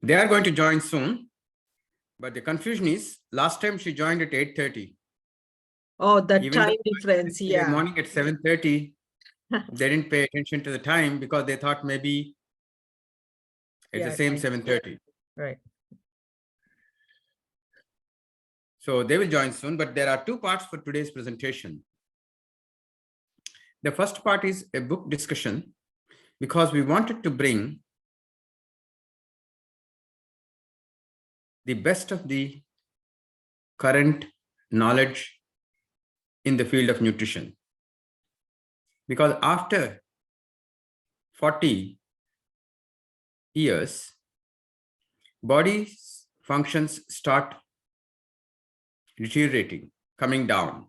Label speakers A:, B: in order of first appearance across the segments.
A: They are going to join soon, but the confusion is last time she joined at 8:30.
B: Oh, the
A: Even
B: time
A: though
B: difference,
A: yesterday
B: yeah.
A: morning at 7:30, they didn't pay attention to the time because they thought maybe it's the same 7:30.
B: Right.
A: So they will join soon, but there are two parts for today's presentation. The first part is a book discussion because we wanted to bring the best of the current knowledge in the field of nutrition. Because after 40 years, body's functions start deteriorating, coming down.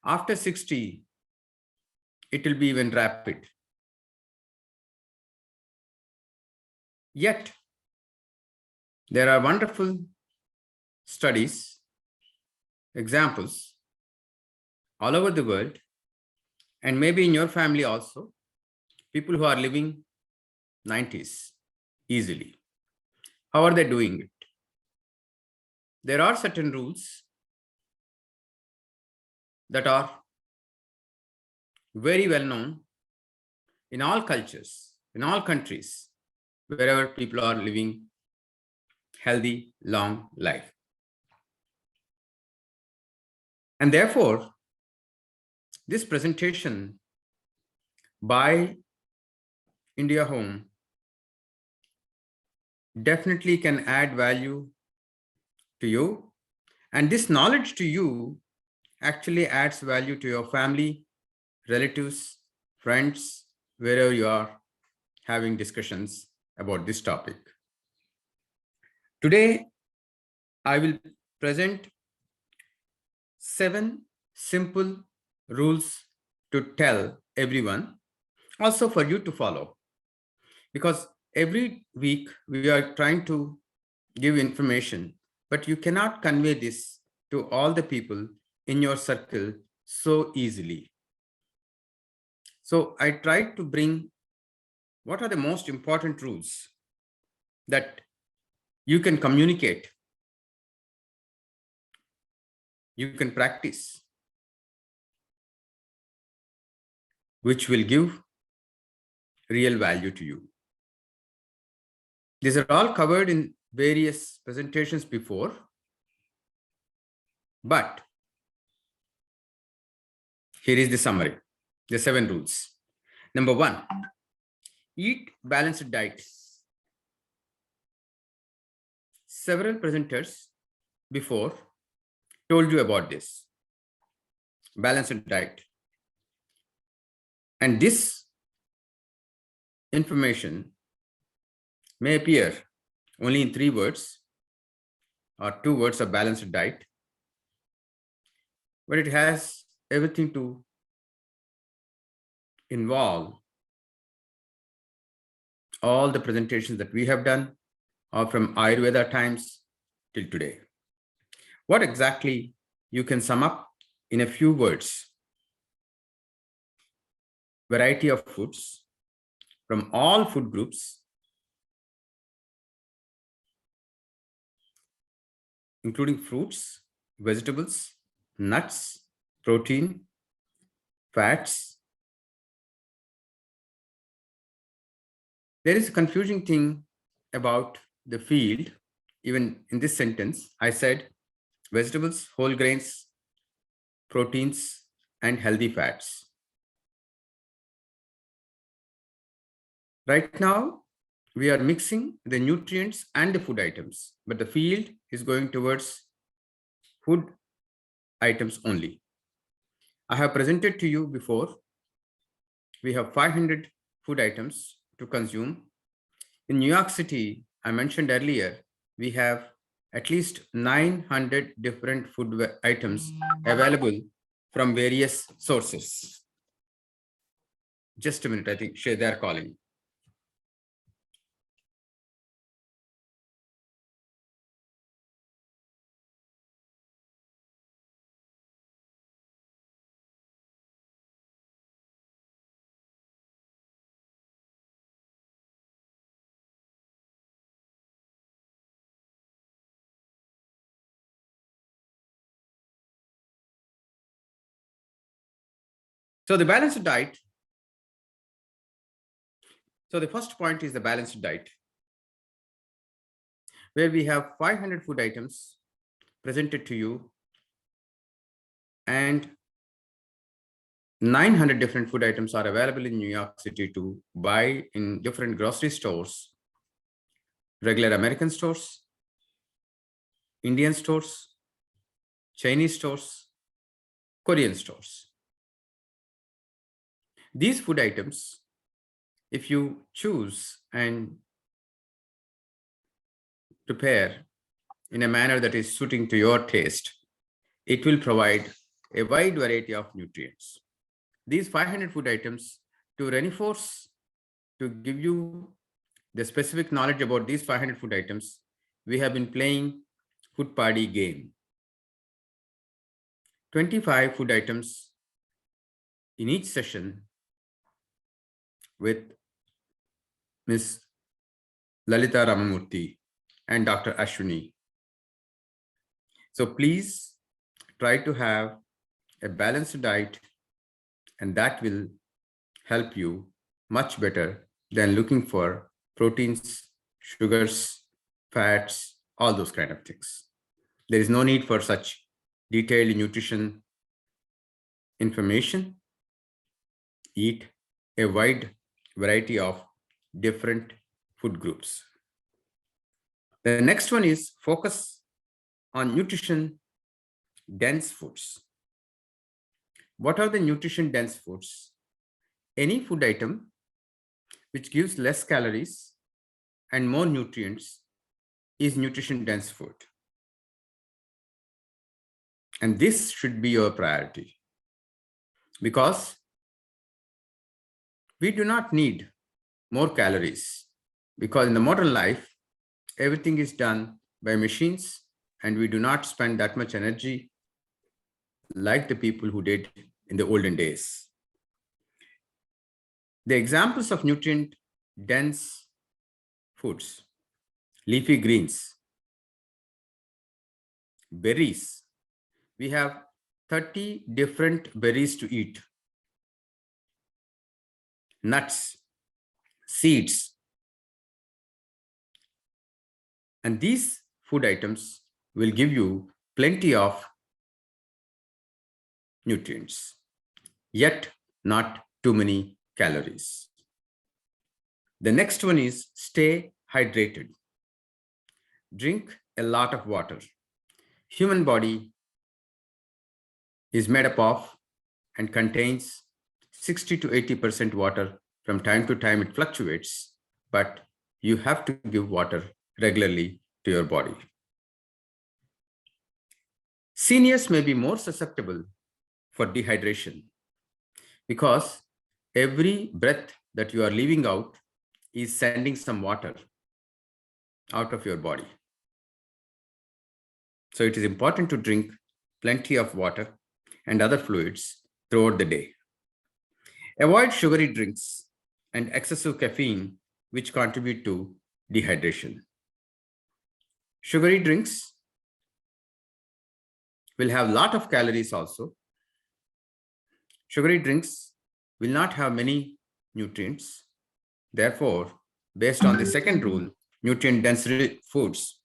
A: After 60, it will be even rapid. Yet, there are wonderful studies, examples all over the world, and maybe in your family also, people who are living 90s easily. How are they doing it? There are certain rules that are very well known in all cultures, in all countries, wherever people are living healthy, long life. And therefore, this presentation by India Home definitely can add value to you. And this knowledge to you actually adds value to your family, relatives, friends, wherever you are having discussions about this topic. Today, I will present 7 simple rules to tell everyone, also for you to follow. Because every week we are trying to give information, but you cannot convey this to all the people in your circle so easily. So I tried to bring what are the most important rules that you can communicate, you can practice, which will give real value to you. These are all covered in various presentations before, but here is the summary, the 7 rules. Number 1, eat balanced diet. Several presenters before told you about this balanced diet. And this information may appear only in 3 words or 2 words of balanced diet, but it has everything to involve all the presentations that we have done or from Ayurveda times till today. What exactly you can sum up in a few words? Variety of foods from all food groups, including fruits, vegetables, nuts, protein, fats. There is a confusing thing about the field. Even in this sentence, I said vegetables, whole grains, proteins, and healthy fats. Right now, we are mixing the nutrients and the food items, but the field is going towards food items only. I have presented to you before, we have 500 food items to consume. In New York City, I mentioned earlier, we have at least 900 different food items available from various sources. Just a minute, I think they are calling. So the balanced diet. So the first point is the balanced diet, where we have 500 food items presented to you and 900 different food items are available in New York City to buy in different grocery stores, regular American stores, Indian stores, Chinese stores, Korean stores. These food items, if you choose and prepare in a manner that is suiting to your taste, it will provide a wide variety of nutrients. These 500 food items, to reinforce, to give you the specific knowledge about these 500 food items, we have been playing food party game. 25 food items in each session with Ms. Lalita Ramamurthy and Dr. Ashwini. So please try to have a balanced diet, and that will help you much better than looking for proteins, sugars, fats, all those kind of things. There is no need for such detailed nutrition information. Eat a wide variety of different food groups. The next one is focus on nutrition dense foods. What are the nutrition dense foods? Any food item which gives less calories and more nutrients is nutrition dense food. And this should be your priority, because we do not need more calories, because in the modern life, everything is done by machines and we do not spend that much energy like the people who did in the olden days. The examples of nutrient dense foods: leafy greens, berries. We have 30 different berries to eat. Nuts, seeds. And these food items will give you plenty of nutrients, yet not too many calories. The next one is stay hydrated. Drink a lot of water. Human body is made up of and contains 60 to 80% water. From time to time, it fluctuates, but you have to give water regularly to your body. Seniors may be more susceptible for dehydration because every breath that you are leaving out is sending some water out of your body. So it is important to drink plenty of water and other fluids throughout the day. Avoid sugary drinks and excessive caffeine, which contribute to dehydration. Sugary drinks will have a lot of calories also. Sugary drinks will not have many nutrients. Therefore, based on the second rule, nutrient dense foods,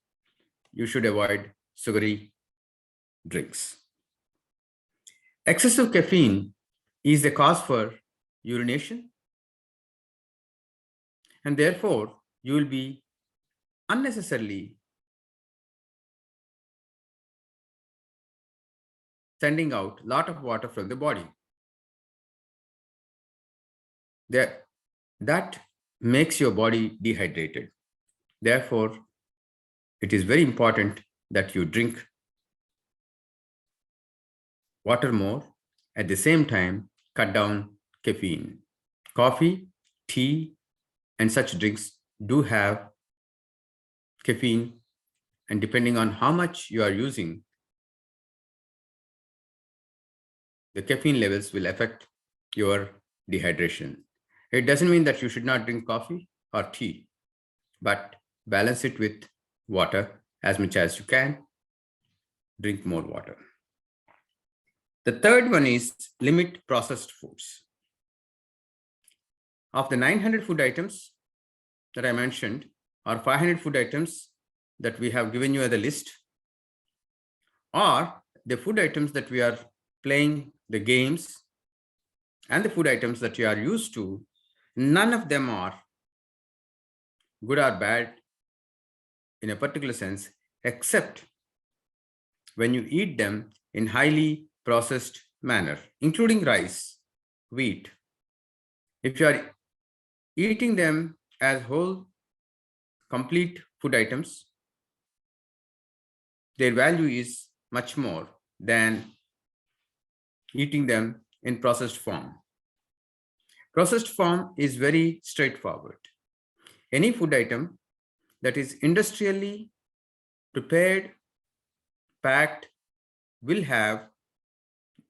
A: you should avoid sugary drinks. Excessive caffeine is the cause for urination, and therefore you will be unnecessarily sending out a lot of water from the body. That makes your body dehydrated. Therefore, it is very important that you drink water more. At the same time, cut down caffeine. Coffee, tea, and such drinks do have caffeine, and depending on how much you are using, the caffeine levels will affect your dehydration. It doesn't mean that you should not drink coffee or tea, but balance it with water as much as you can. Drink more water. The third one is limit processed foods. Of the 900 food items that I mentioned, or 500 food items that we have given you as a list, or the food items that we are playing the games and the food items that you are used to, none of them are good or bad in a particular sense, except when you eat them in highly processed manner, including rice, wheat. If you are eating them as whole, complete food items, their value is much more than eating them in processed form. Processed form is very straightforward. Any food item that is industrially prepared, packed, will have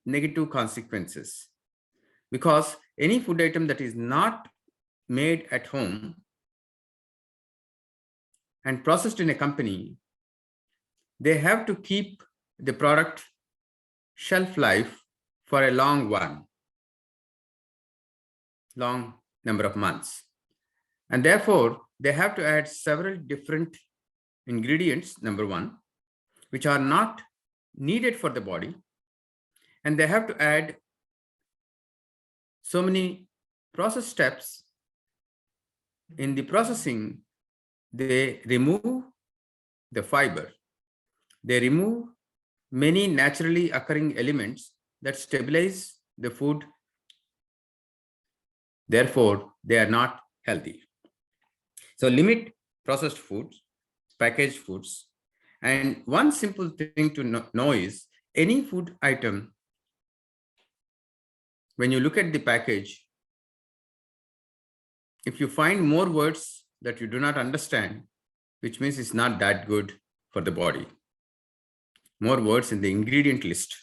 A: negative consequences, because any food item that is not made at home and processed in a company, they have to keep the product shelf life for a long number of months. And therefore, they have to add several different ingredients, number one, which are not needed for the body. And they have to add so many process steps. In the processing, they remove the fiber. They remove many naturally occurring elements that stabilize the food. Therefore, they are not healthy. So limit processed foods, packaged foods. And one simple thing to know is any food item, when you look at the package, if you find more words that you do not understand, which means it's not that good for the body. More words in the ingredient list.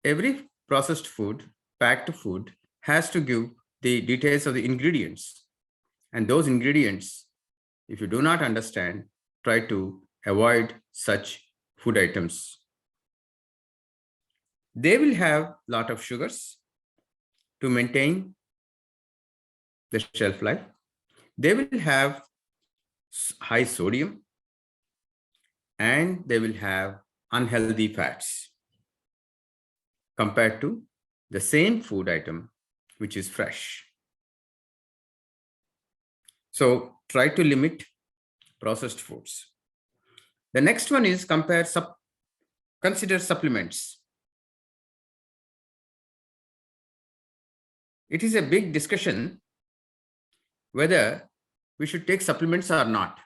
A: Every processed food, packed food, has to give the details of the ingredients. And those ingredients, if you do not understand, try to avoid such food items. They will have a lot of sugars to maintain the shelf life. They will have high sodium, and they will have unhealthy fats compared to the same food item which is fresh. So try to limit processed foods. The next one is consider supplements. It is a big discussion whether we should take supplements or not.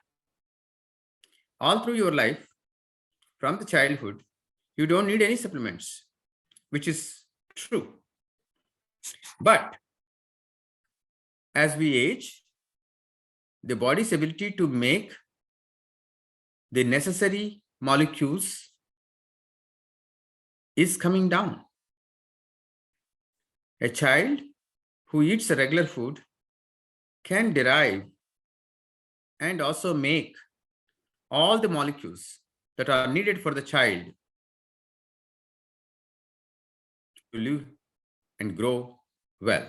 A: All through your life, from the childhood, you don't need any supplements, which is true. But as we age, the body's ability to make the necessary molecules is coming down. A child who eats a regular food can derive and also make all the molecules that are needed for the child to live and grow well.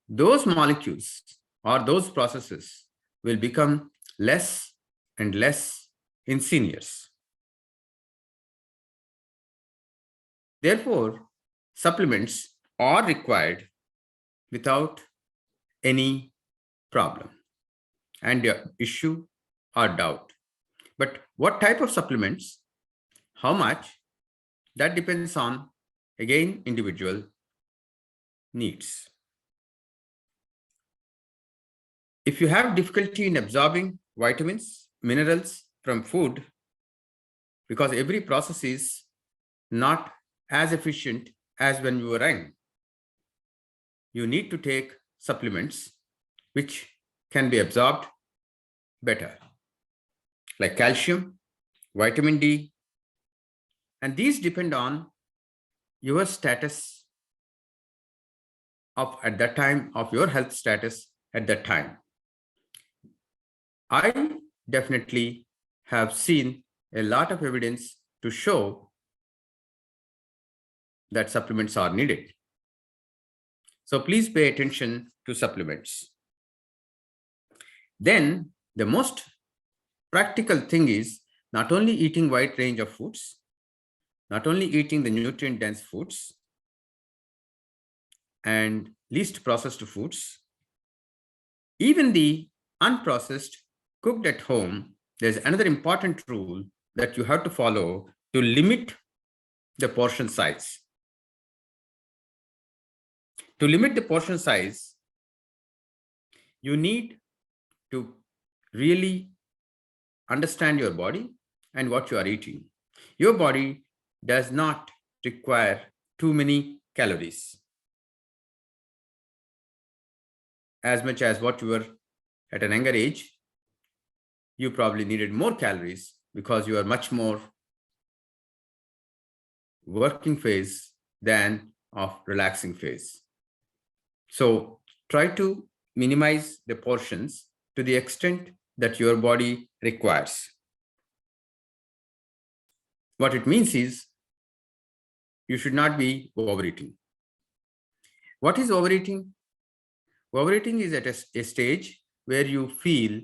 A: Those molecules or those processes will become less and less in seniors. Therefore, supplements are required without any problem and issue or doubt. But what type of supplements, how much, that depends on, again, individual needs. If you have difficulty in absorbing vitamins, minerals from food, because every process is not as efficient as when you were young, you need to take supplements which can be absorbed better, like calcium, vitamin D, and these depend on your status at that time, of your health status at that time. I definitely have seen a lot of evidence to show that supplements are needed. So please pay attention to supplements. Then the most practical thing is not only eating wide range of foods, not only eating the nutrient dense foods and least processed foods, even the unprocessed, cooked at home, there's another important rule that you have to follow to limit the portion size. To limit the portion size, you need to really understand your body and what you are eating. Your body does not require too many calories as much as what you were at an younger age. You probably needed more calories because you are much more working phase than of relaxing phase. So try to minimize the portions to the extent that your body requires. What it means is you should not be overeating. What is overeating? Overeating is at a stage where you feel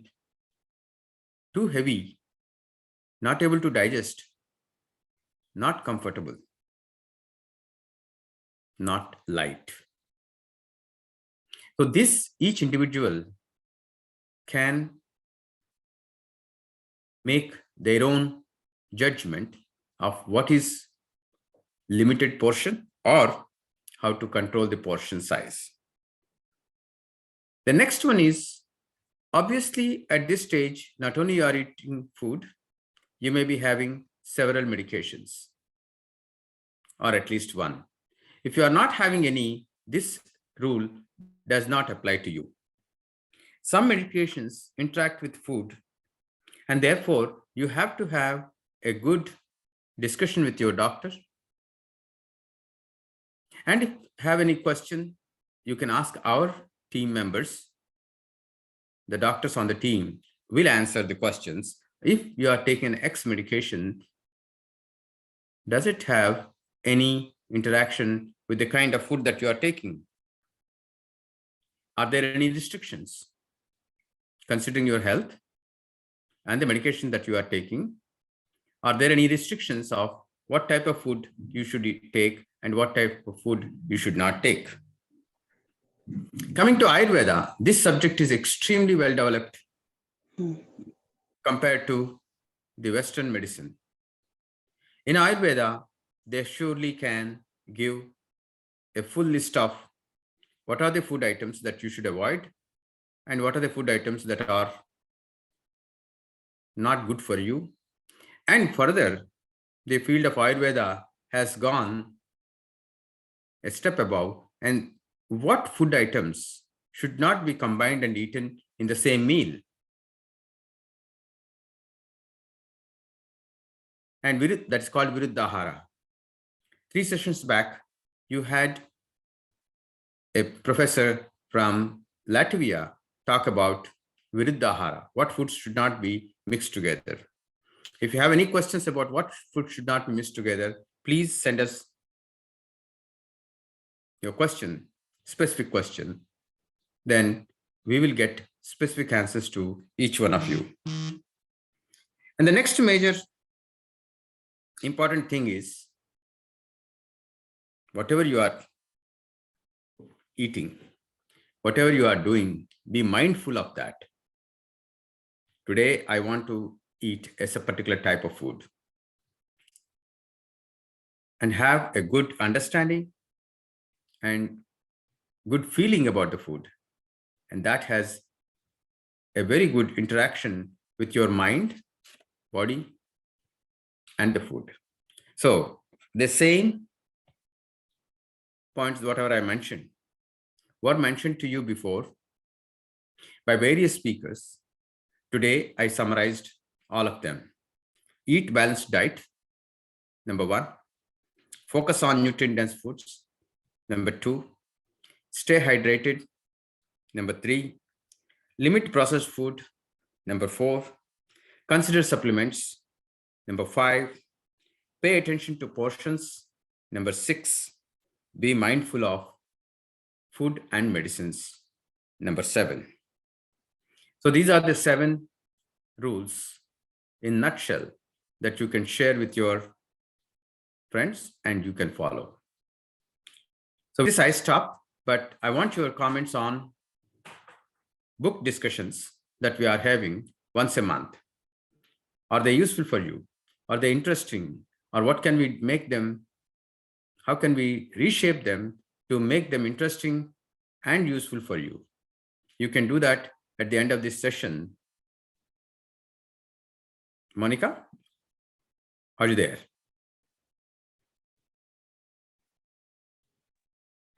A: too heavy, not able to digest, not comfortable, not light. So this, each individual can make their own judgment of what is limited portion or how to control the portion size. The next one is, obviously at this stage, not only you are eating food, you may be having several medications or at least one. If you are not having any, this rule does not apply to you. Some medications interact with food, and therefore you have to have a good discussion with your doctor. And if you have any question, you can ask our team members. The doctors on the team will answer the questions. If you are taking X medication, does it have any interaction with the kind of food that you are taking? Are there any restrictions considering your health and the medication that you are taking? Are there any restrictions of what type of food you should take and what type of food you should not take? Coming to Ayurveda, this subject is extremely well developed compared to the Western medicine. In Ayurveda, they surely can give a full list of what are the food items that you should avoid and what are the food items that are not good for you. And further, the field of Ayurveda has gone a step above, and what food items should not be combined and eaten in the same meal. And that's called Viruddhahara. 3 sessions back, you had a professor from Latvia talk about Viruddhahara, what foods should not be mixed together. If you have any questions about what food should not be mixed together, please send us your question, specific question. Then we will get specific answers to each one of you. And the next major important thing is, whatever you are eating, whatever you are doing, be mindful of that. Today, I want to eat a particular type of food and have a good understanding and good feeling about the food. And that has a very good interaction with your mind, body, and the food. So the same points, whatever I mentioned, were mentioned to you before by various speakers. Today, I summarized all of them. Eat balanced diet, number 1. Focus on nutrient-dense foods, number 2. Stay hydrated, number 3. Limit processed food, number 4. Consider supplements, number 5. Pay attention to portions, number 6. Be mindful of food and medicines. Number 7. So these are the 7 rules in nutshell that you can share with your friends and you can follow. So with this I stop, but I want your comments on book discussions that we are having once a month. Are they useful for you? Are they interesting? Or what can we make them? How can we reshape them to make them interesting and useful for you? You can do that at the end of this session. Monica, are you there?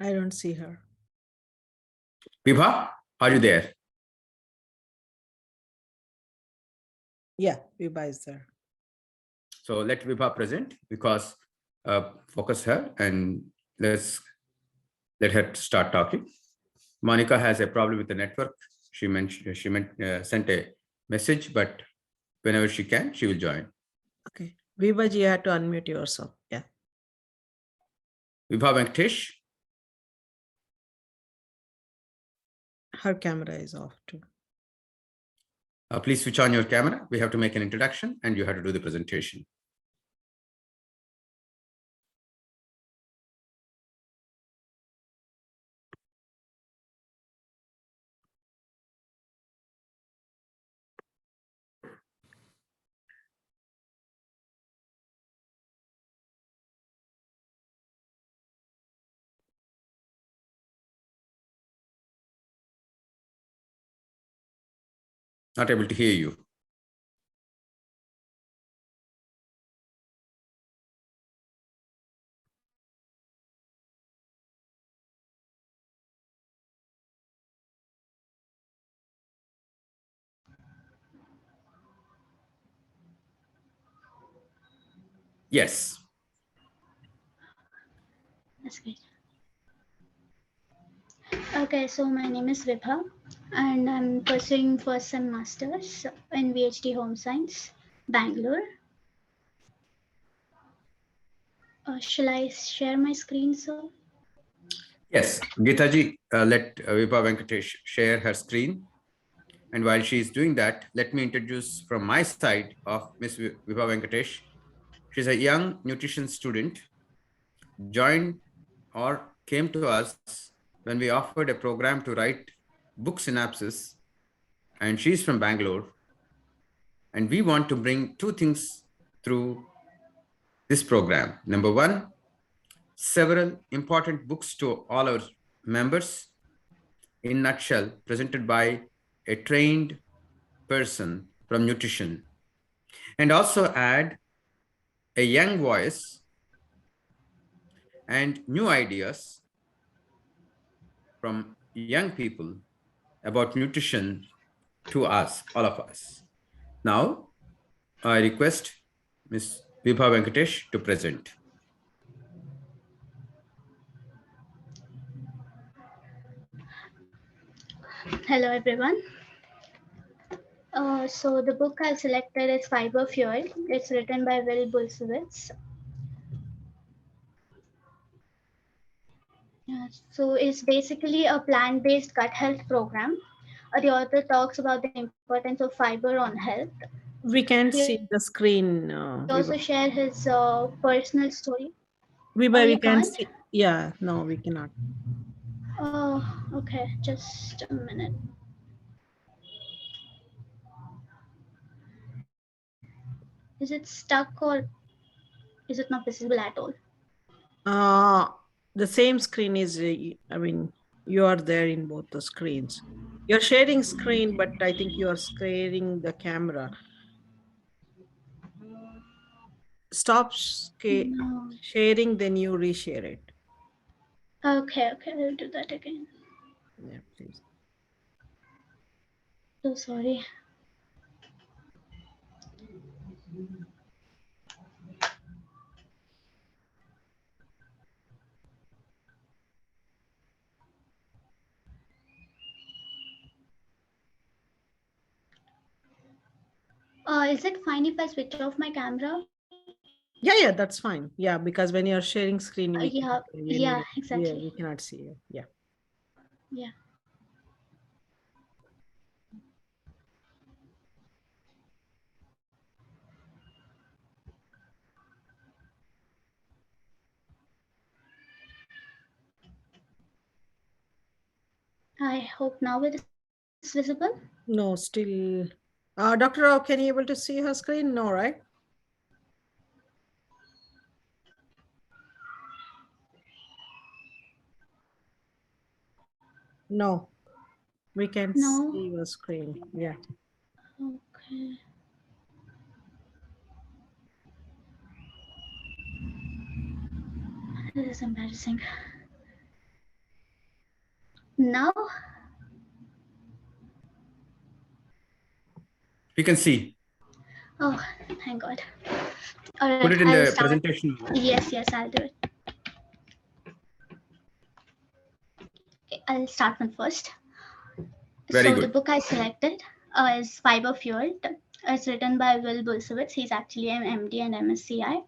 B: I don't see her.
A: Vibha, are you there?
B: Yeah, Vibha is there.
A: So let Vibha present because focus her and let's let her start talking. Monica has a problem with the network. She sent a message, but whenever she can, she will join.
B: Okay. Vibha, you have to unmute yourself. Yeah.
A: Vibha Venkatesh.
B: Her camera is off too.
A: Please switch on your camera. We have to make an introduction and you have to do the presentation. Not able to hear you. Yes.
C: That's great. Okay, so my name is Vibha and I'm pursuing first sem masters in VHD Home Science, Bangalore. Shall I share my screen, sir?
A: Yes, Geetaji, let Vibha Venkatesh share her screen. And while she is doing that, let me introduce from my side of Ms. Vibha Venkatesh. She's a young nutrition student, joined or came to us when we offered a program to write book synopsis, and she's from Bangalore. And we want to bring 2 things through this program. Number 1, several important books to all our members in nutshell presented by a trained person from nutrition, and also add a young voice and new ideas from young people about nutrition to us, all of us. Now, I request Ms. Vibha Venkatesh to present.
C: Hello, everyone. So the book I've selected is Fiber Fuel. It's written by Will Bulsiewicz. So it's basically a plant-based gut health program. The author talks about the importance of fiber on health.
B: We can't
C: He
B: see the screen.
C: also
B: Vibha,
C: share his personal story.
B: Vibha, we
C: You
B: can't
C: can't?
B: see. Yeah, no, we cannot.
C: Oh, okay. Just a minute. Is it stuck or is it not visible at all?
B: The same screen is, I mean, you are there in both the screens. You're sharing screen, but I think you are sharing the camera. Stop
C: No.
B: sharing, then you reshare it.
C: Okay, I'll do that again.
B: Yeah, please.
C: So sorry. Is it fine if I switch off my camera?
B: Yeah, that's fine. Yeah, because when you're sharing screen, we
C: Yeah,
B: cannot really, yeah,
C: exactly.
B: we cannot see you. Yeah.
C: Yeah. I hope now it is visible.
B: No, still. Dr. Rao, can you able to see her screen? No, right? No, we can
C: No.
B: see your screen. Yeah.
C: Okay. This is embarrassing. Now,
A: We can see.
C: oh, thank God. All right,
A: Put it in
C: I'll
A: the
C: start.
A: presentation mode.
C: Yes, I'll do it. Okay, I'll start one first.
A: Very
C: So the
A: good.
C: book I selected is Fiber Fueled. It's written by Will Bulsiewicz. He's actually an MD and MSCI.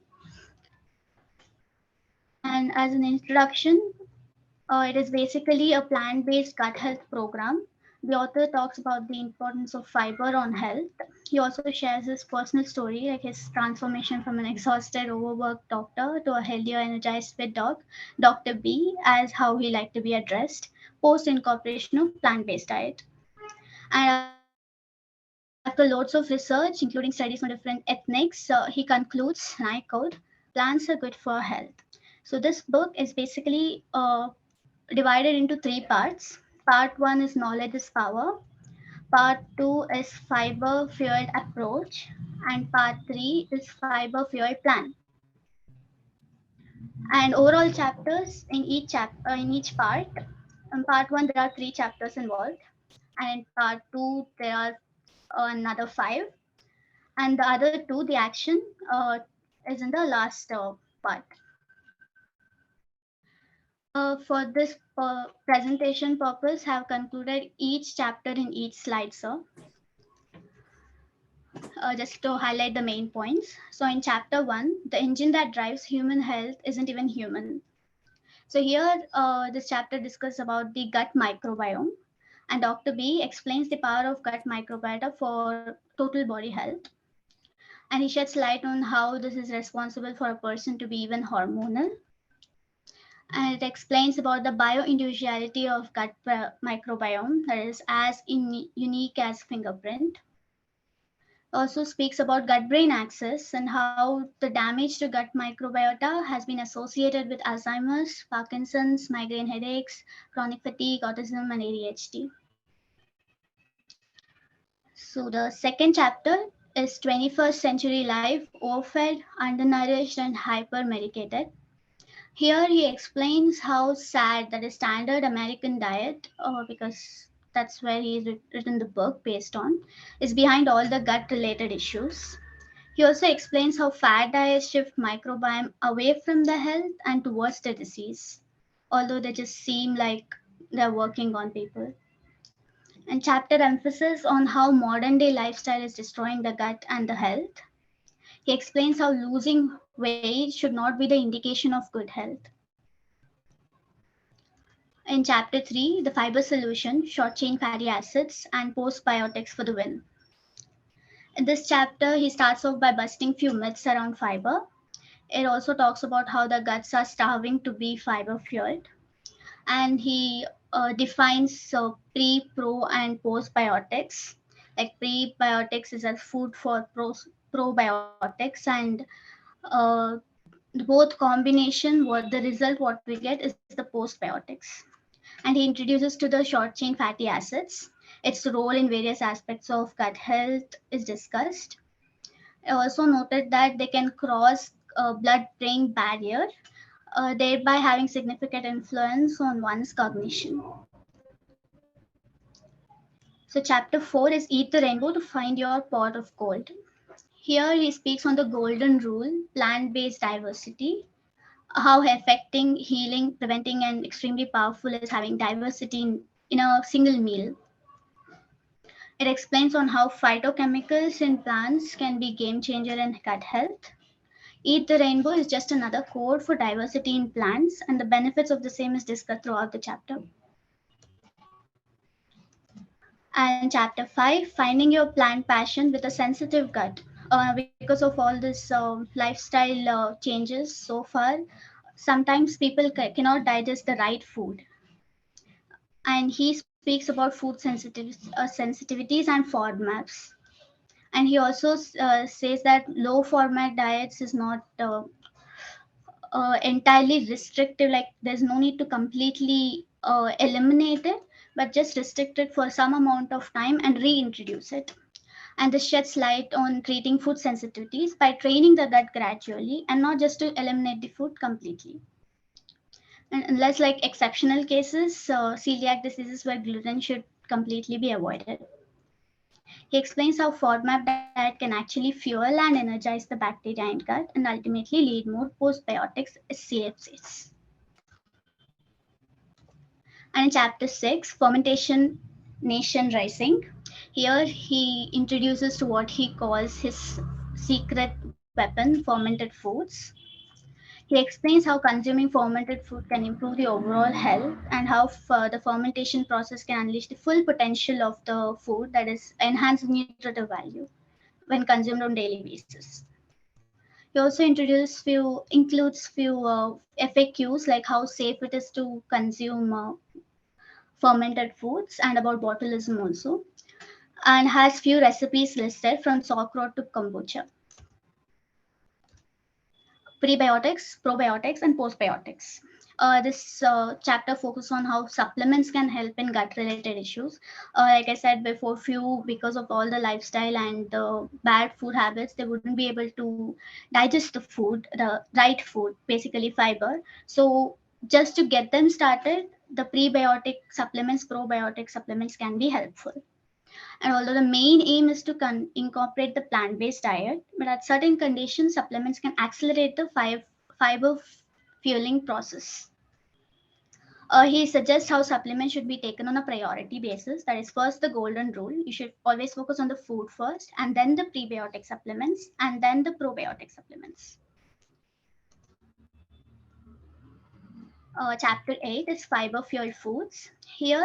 C: And as an introduction, it is basically a plant-based gut health program. The author talks about the importance of fiber on health. He also shares his personal story, like his transformation from an exhausted, overworked doctor to a healthier, energized fit dog, Dr. B, as how he liked to be addressed, post incorporation of plant-based diet. And after loads of research, including studies on different ethnics, he concludes, and I quote, plants are good for health. So this book is basically divided into three parts. Part one is knowledge is power. Part two is fiber fueled approach, and part three is fiber fueled plan. And overall chapters in each part. In part one, there are 3 chapters involved, and in part two, there are another 5, and the other two, the action, is in the last part. For this presentation purpose, have concluded each chapter in each slide, sir. Just to highlight the main points. So in chapter 1, the engine that drives human health isn't even human. So here, this chapter discusses about the gut microbiome, and Dr. B explains the power of gut microbiota for total body health. And he sheds light on how this is responsible for a person to be even hormonal. And it explains about the bioindividuality of gut microbiome that is as unique as fingerprint. Also speaks about gut brain axis and how the damage to gut microbiota has been associated with Alzheimer's, Parkinson's, migraine headaches, chronic fatigue, autism, and ADHD. So the second chapter is 21st century life, overfed, undernourished, and hyper-medicated. Here he explains how SAD, that is standard American diet, because that's where he's written the book based on, is behind all the gut-related issues. He also explains how fad diets shift microbiome away from the health and towards the disease, although they just seem like they're working on people. And chapter emphasis on how modern day lifestyle is destroying the gut and the health. He explains how losing weight should not be the indication of good health. In chapter 3, the fiber solution, short chain fatty acids, and postbiotics for the win. In this chapter, he starts off by busting few myths around fiber. It also talks about how the guts are starving to be fiber fueled. And he defines pre, pro, and postbiotics. Like prebiotics is a food for probiotics, and uh, both combination, what the result what we get is the postbiotics. And he introduces to the short chain fatty acids. Its role in various aspects of gut health is discussed. I also noted that they can cross a blood-brain barrier, thereby having significant influence on one's cognition. So chapter 4 is Eat the Rainbow to Find Your Pot of Gold. Here he speaks on the golden rule, plant-based diversity, how affecting, healing, preventing, and extremely powerful is having diversity in a single meal. It explains on how phytochemicals in plants can be game changer in gut health. Eat the Rainbow is just another code for diversity in plants, and the benefits of the same is discussed throughout the chapter. And chapter 5, finding your plant passion with a sensitive gut. Because of all this lifestyle changes so far, sometimes people cannot digest the right food. And he speaks about food sensitivities and FODMAPs. And he also says that low format diets is not entirely restrictive, like there's no need to completely eliminate it, but just restrict it for some amount of time and reintroduce it. And this sheds light on treating food sensitivities by training the gut gradually and not just to eliminate the food completely. And unless like exceptional cases, celiac diseases where gluten should completely be avoided. He explains how FODMAP diet can actually fuel and energize the bacteria in gut and ultimately lead more postbiotics, as CF says. And in chapter 6, Fermentation Nation Rising, here he introduces to what he calls his secret weapon, fermented foods. He explains how consuming fermented food can improve the overall health and how the fermentation process can unleash the full potential of the food, that is, enhance the nutritive value when consumed on daily basis. He also includes few FAQs like how safe it is to consume fermented foods and about botulism also, and has few recipes listed from sauerkraut to kombucha. Prebiotics, probiotics, and postbiotics. This chapter focuses on how supplements can help in gut-related issues. Like I said before, few because of all the lifestyle and the bad food habits, they wouldn't be able to digest the food, the right food, basically fiber. So just to get them started, the prebiotic supplements, probiotic supplements can be helpful. And although the main aim is to incorporate the plant-based diet, but at certain conditions, supplements can accelerate the fiber fueling process. He suggests how supplements should be taken on a priority basis. That is, first the golden rule: you should always focus on the food first, and then the prebiotic supplements, and then the probiotic supplements. Chapter 8 is fiber fueled foods. Here,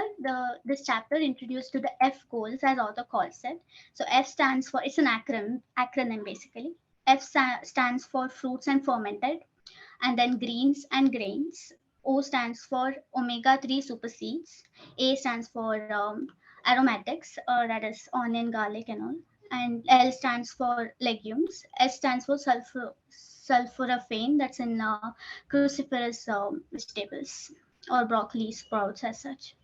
C: this chapter introduced to the F goals, as author calls it. So F stands for, it's an acronym basically. F stands for fruits and fermented, and then greens and grains. O stands for omega-3 superseeds. A stands for aromatics, that is onion, garlic, and all. And L stands for legumes. S stands for sulforaphane, that's in cruciferous vegetables or broccoli sprouts as such.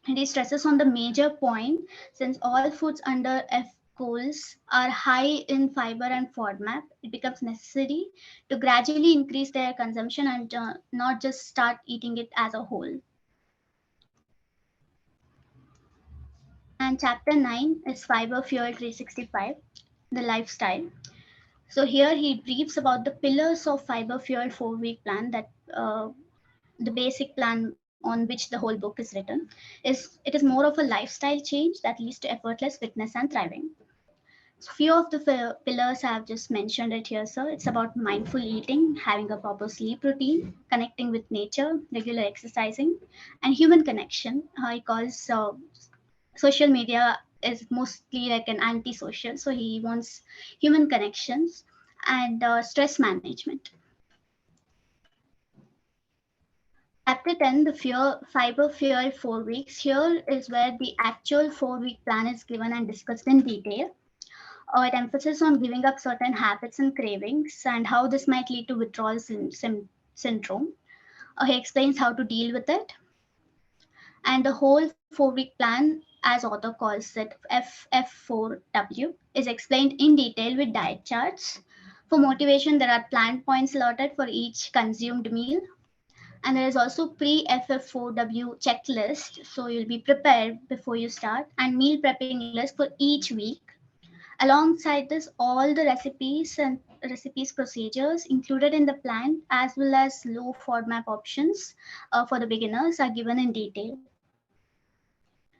C: And he stresses on the major point: since all foods under F goals are high in fiber and FODMAP, it becomes necessary to gradually increase their consumption and not just start eating it as a whole. And chapter 9 is Fiber Fuel 365, the lifestyle. So here he briefs about the pillars of Fiber Fuel 4-week plan, that the basic plan on which the whole book is written. It is more of a lifestyle change that leads to effortless fitness and thriving. So few of the pillars I have just mentioned it here, sir. It's about mindful eating, having a proper sleep routine, connecting with nature, regular exercising, and human connection. He calls social media is mostly like an anti-social, so he wants human connections and stress management. Chapter 10, the fiber fuel 4 weeks. Here is where the actual 4-week plan is given and discussed in detail. It emphasizes on giving up certain habits and cravings and how this might lead to withdrawal syndrome. He explains how to deal with it. And the whole 4-week plan, as author calls it, FF4W, is explained in detail with diet charts. For motivation, there are plan points allotted for each consumed meal. And there is also pre-FF4W checklist. So you'll be prepared before you start, and meal prepping list for each week. Alongside this, all the recipes procedures included in the plan, as well as low FODMAP options for the beginners, are given in detail.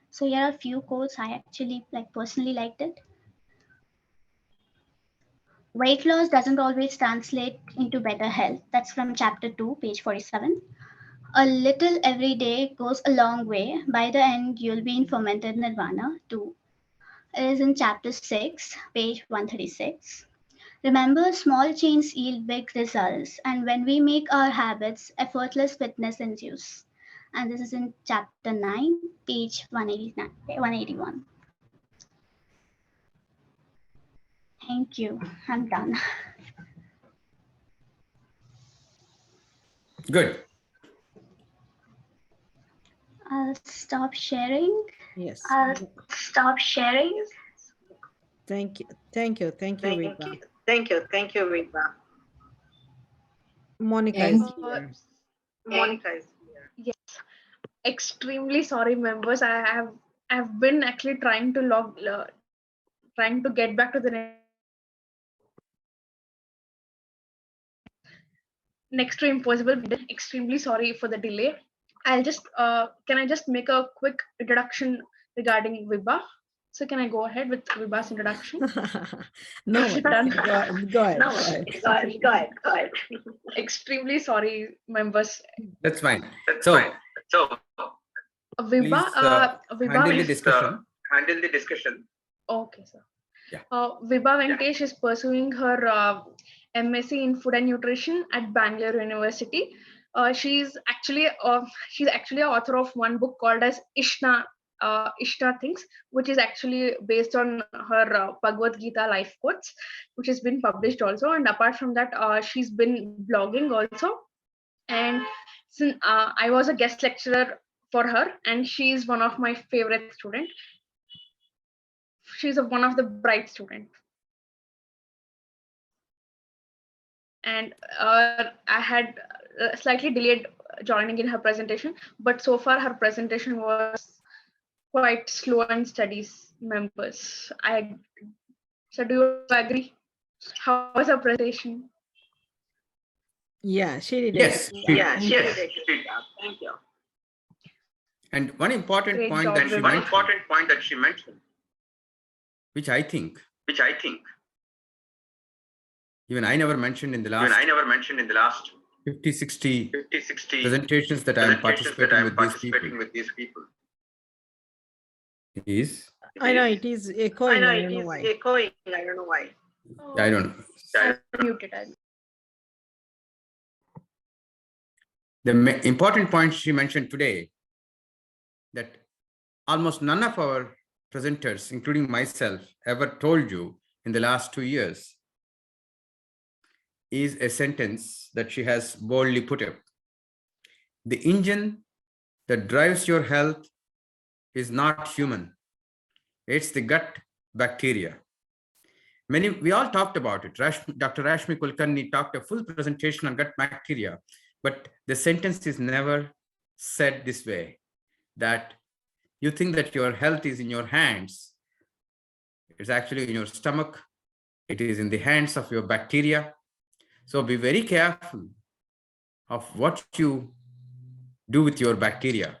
C: So here are a few quotes I actually personally liked it. Weight loss doesn't always translate into better health. That's from chapter 2, page 47. A little every day goes a long way. By the end, you'll be in fermented nirvana too. It is in chapter 6, page 136. Remember, small changes yield big results, and when we make our habits, effortless fitness ensues. And this is in chapter 9, page 181. Thank you. I'm done.
A: Good.
C: I'll stop sharing.
B: Yes.
C: Stop sharing.
B: Thank you. Thank you. Thank you, Vibha.
D: Thank you, Vibha.
B: Monica is
E: Thank you.
B: here.
D: Monica is here.
E: Yes, extremely sorry, members. I've been actually trying to get back to the next to impossible. Extremely sorry for the delay. I'll just can I just make a quick introduction regarding Vibha? So can I go ahead with Vibha's introduction?
B: No,
E: Is it done?
B: go ahead.
D: No, go ahead.
E: Extremely sorry, members.
A: That's fine. So
D: So
A: please
E: Vibha,
A: handle the discussion.
D: handle the discussion.
E: Okay, sir.
A: Yeah.
E: Vibha Venkatesh is pursuing her MSc in Food and Nutrition at Bangalore University. She's actually an author of one book called as Ishna Things, which is actually based on her Bhagavad Gita life quotes, which has been published also. And apart from that, she's been blogging also. And since I was a guest lecturer for her, and she's one of my favorite students. She's one of the bright students. And I had slightly delayed joining in her presentation, but so far her presentation was quite slow and studies, members. So do you agree? How was her presentation?
B: Yeah, she did.
A: Yes.
D: Thank you.
A: And one important
E: Great
A: point
E: job,
A: that she
E: Vibha.
A: mentioned,
D: that she mentioned,
A: which I think
D: which I think
A: even I never mentioned in the last
D: never mentioned in the last
A: 50, 60
D: 50-60
A: presentations that I am
D: presentations that
A: participating
D: I am
A: with these
D: participating
A: people
D: with these people.
A: is,
B: I know it is echoing. I don't know why.
D: echoing. I don't know why.
A: I don't know.
E: I muted.
A: The important point she mentioned today, that almost none of our presenters, including myself, ever told you in the last 2 years, is a sentence that she has boldly put up. The engine that drives your health is not human. It's the gut bacteria. We all talked about it. Dr. Rashmi Kulkarni talked a full presentation on gut bacteria, but the sentence is never said this way, that you think that your health is in your hands. It's actually in your stomach. It is in the hands of your bacteria. So be very careful of what you do with your bacteria.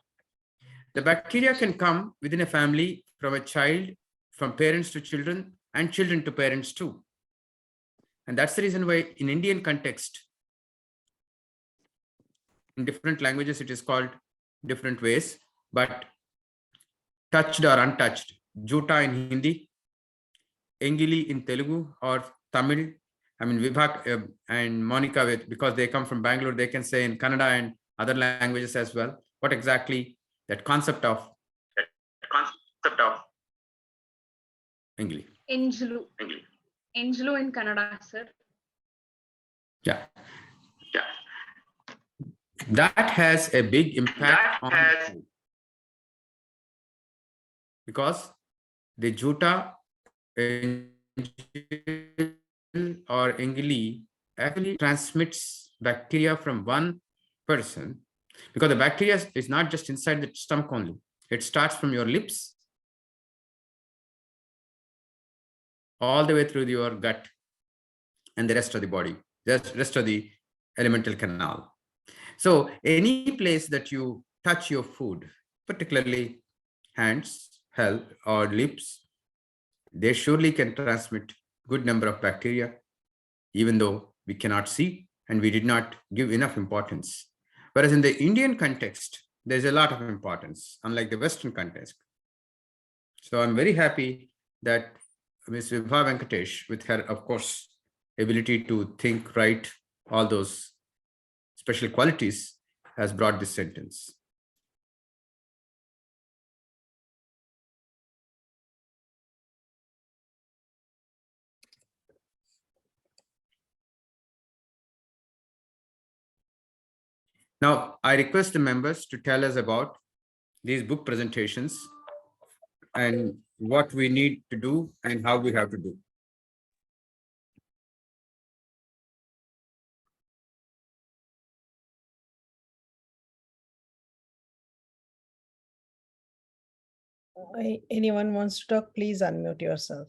A: The bacteria can come within a family, from a child, from parents to children, and children to parents too. And that's the reason why in Indian context, in different languages, it is called different ways, but touched or untouched, Juta in Hindi, Engili in Telugu or Tamil. I mean, Vibha and Monica, because they come from Bangalore, they can say in Kannada and other languages as well. What exactly that concept of Engili?
E: Enjlu in Kannada, sir.
A: Yeah. That has a big impact on food. Because the Juta or Engili actually transmits bacteria from one person, because the bacteria is not just inside the stomach only. It starts from your lips all the way through your gut and the rest of the body, the rest of the elemental canal. So any place that you touch your food, particularly hands, or lips, they surely can transmit good number of bacteria. even though we cannot see and we did not give enough importance. Whereas in the Indian context, there's a lot of importance, unlike the Western context. So I'm very happy that Ms. Vibha Venkatesh, with her, of course, ability to think, write, all those special qualities, has brought this sentence. Now, I request the members to tell us about these book presentations and what we need to do and how we have to do.
B: Anyone wants to talk, please unmute yourself.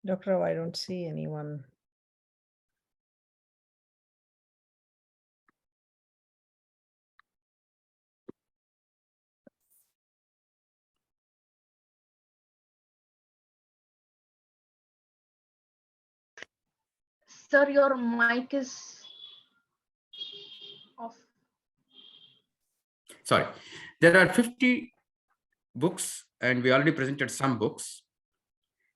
B: Dr. I don't see anyone.
E: Sir, your mic is off.
A: Sorry, there are 50 books and we already presented some books.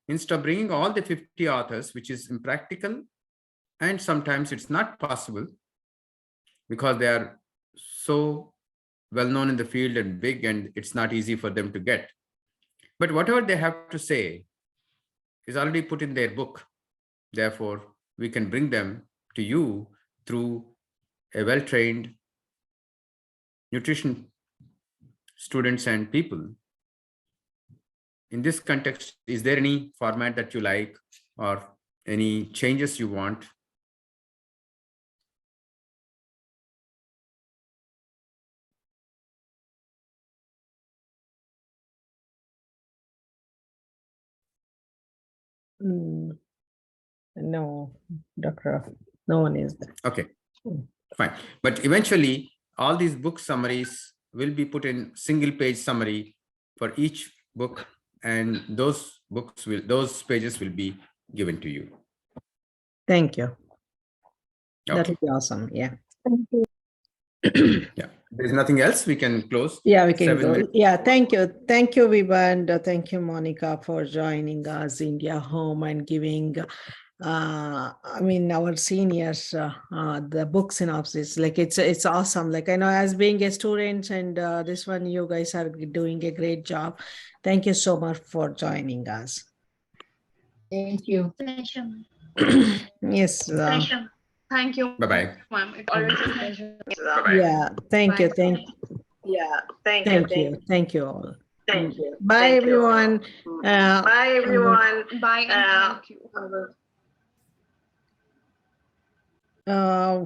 A: Instead of bringing all the 50 authors, which is impractical, and sometimes it's not possible because they are so well known in the field and big, and it's not easy for them to get. But whatever they have to say is already put in their book. Therefore, we can bring them to you through a well-trained nutrition students and people. In this context, is there any format that you like or any changes you want?
B: No, Dr. No one is there.
A: Okay, fine. But eventually, all these book summaries will be put in single page summary for each book, and those pages will be given to you.
B: Thank you.
A: Okay.
B: That would be awesome. Yeah.
A: Yeah. There's nothing else. We can close.
B: Yeah, we can
A: 7
B: go.
A: minutes.
B: Yeah, thank you. Thank you, Vibha, and thank you, Monica, for joining us, India Home, and giving, our seniors the book synopsis. Like it's awesome. Like I know as being a student and this one, you guys are doing a great job. Thank you so much for joining us.
F: Thank you.
C: Pleasure.
B: Yes.
C: Pleasure.
E: Thank you.
A: Bye-bye.
E: Ma'am. It's always a pleasure.
D: Bye-bye.
B: Yeah. Thank you.
E: Bye.
B: Thank you. Thank you all.
F: Thank you.
B: Bye, everyone.
F: Bye, everyone.
E: Bye and thank you.
B: Uh,